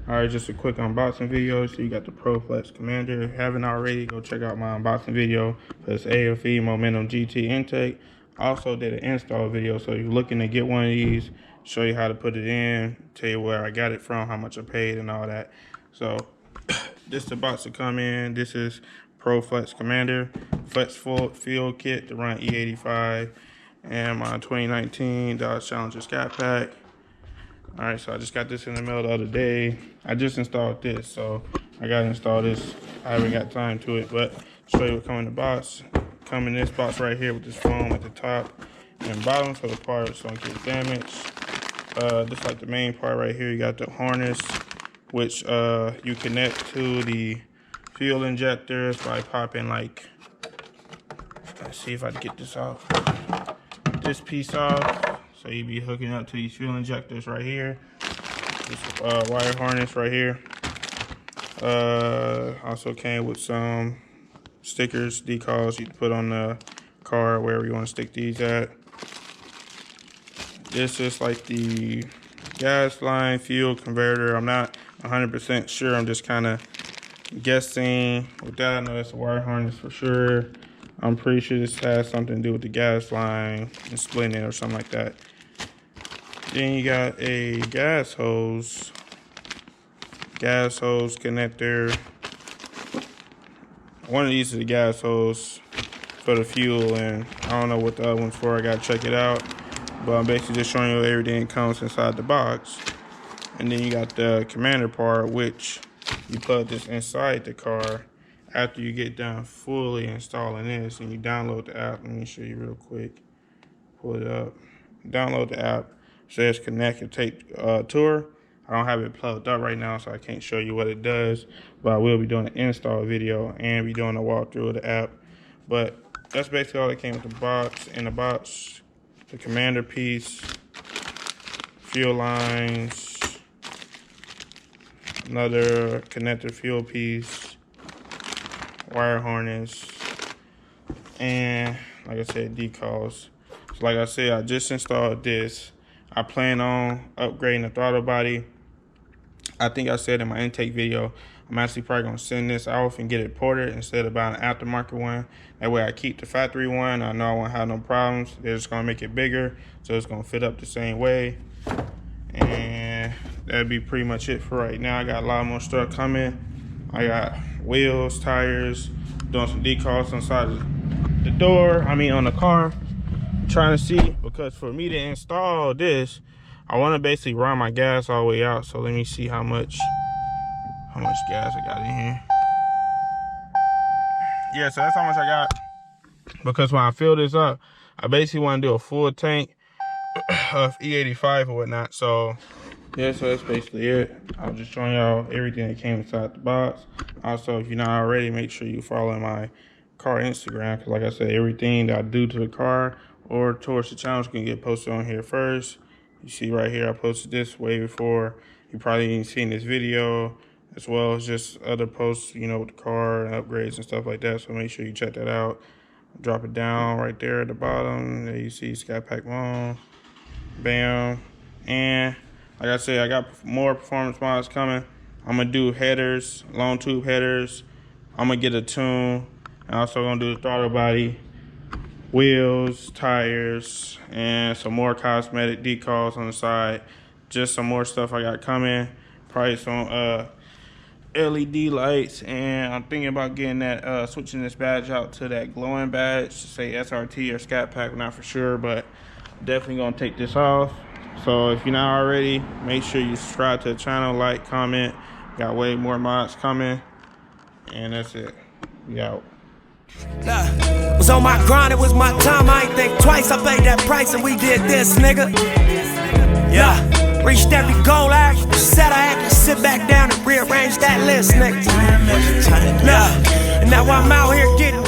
Alright, just a quick unboxing video. So you got the ProFlex Commander. If you haven't already, go check out my unboxing video for this AFE Momentum GT intake. I also did an install video, so if you're looking to get one of these, show you how to put it in, tell you where I got it from, how much I paid, and all that. So this is the box to come in. This is ProFlex Commander Flex Fuel Kit to run E85 and my 2019 Dodge Challenger Scatpack. Alright, so I just got this in the mail the other day. I just installed this, so I gotta install this. I haven't got time to it, but show you what comes in the box. Come in this box right here with this foam at the top and bottom so the parts don't get damaged. Just like the main part right here, you got the harness, which you connect to the fuel injectors by popping, like, let's see if I can get this off. This piece off. So you be hooking up to these fuel injectors right here. This wire harness right here. Also came with some stickers, decals you can put on the car, wherever you want to stick these at. This is like the gas line fuel converter. I'm not 100% sure. I'm just kind of guessing. With that, I know that's a wire harness for sure. I'm pretty sure this has something to do with the gas line and splitting it or something like that. Then you got a gas hose connector. One of these is the gas hose for the fuel, and I don't know what the other one's for. I gotta check it out. But I'm basically just showing you everything comes inside the box. And then you got the commander part, which you plug this inside the car after you get done fully installing this, and you download the app. Let me show you real quick. Pull it up. Download the app. It says connect and take tour. I don't have it plugged up right now, so I can't show you what it does, but I will be doing an install video and be doing a walkthrough of the app. But that's basically all that came with the box. In the box, the commander piece, fuel lines, another connector fuel piece, wire harness, and like I said, decals. So like I said, I just installed this. I plan on upgrading the throttle body. I think I said in my intake video, I'm actually probably gonna send this off and get it ported instead of buying an aftermarket one. That way I keep the factory one. I know I won't have no problems. They're just gonna make it bigger, so it's gonna fit up the same way. And that'd be pretty much it for right now. I got a lot more stuff coming. I got wheels, tires, doing some decals inside the door, on the car. I'm trying to see, because for me to install this, I want to basically run my gas all the way out. So let me see how much gas I got in here. Yeah, so that's how much I got. Because when I fill this up, I basically want to do a full tank of E85 or whatnot. So yeah, so that's basically it. I was just showing y'all everything that came inside the box. Also, if you're not already, make sure you follow my car Instagram, because like I said, everything that I do to the car or towards the challenge can get posted on here first. You see right here, I posted this way before you probably ain't seen this video, as well as just other posts, with the car and upgrades and stuff like that. So make sure you check that out. Drop it down right there at the bottom. There you see Scatpack long. Bam. And like I said, I got more performance mods coming. I'm gonna do headers, long tube headers. I'm gonna get a tune. I'm also gonna do the throttle body, wheels, tires, and some more cosmetic decals on the side. Just some more stuff I got coming. Probably some LED lights, and I'm thinking about getting that, switching this badge out to that glowing badge, say SRT or Scatpack, not for sure, but definitely gonna take this off. So if you're not already, make sure you subscribe to the channel, like, comment. Got way more mods coming, and that's it. We out. Was on my grind, it was my time, I ain't think twice. I paid that price and we did this, nigga. Yeah, reached every goal I said. I had to sit back down and rearrange that list, nigga. Yeah, and now I'm out here getting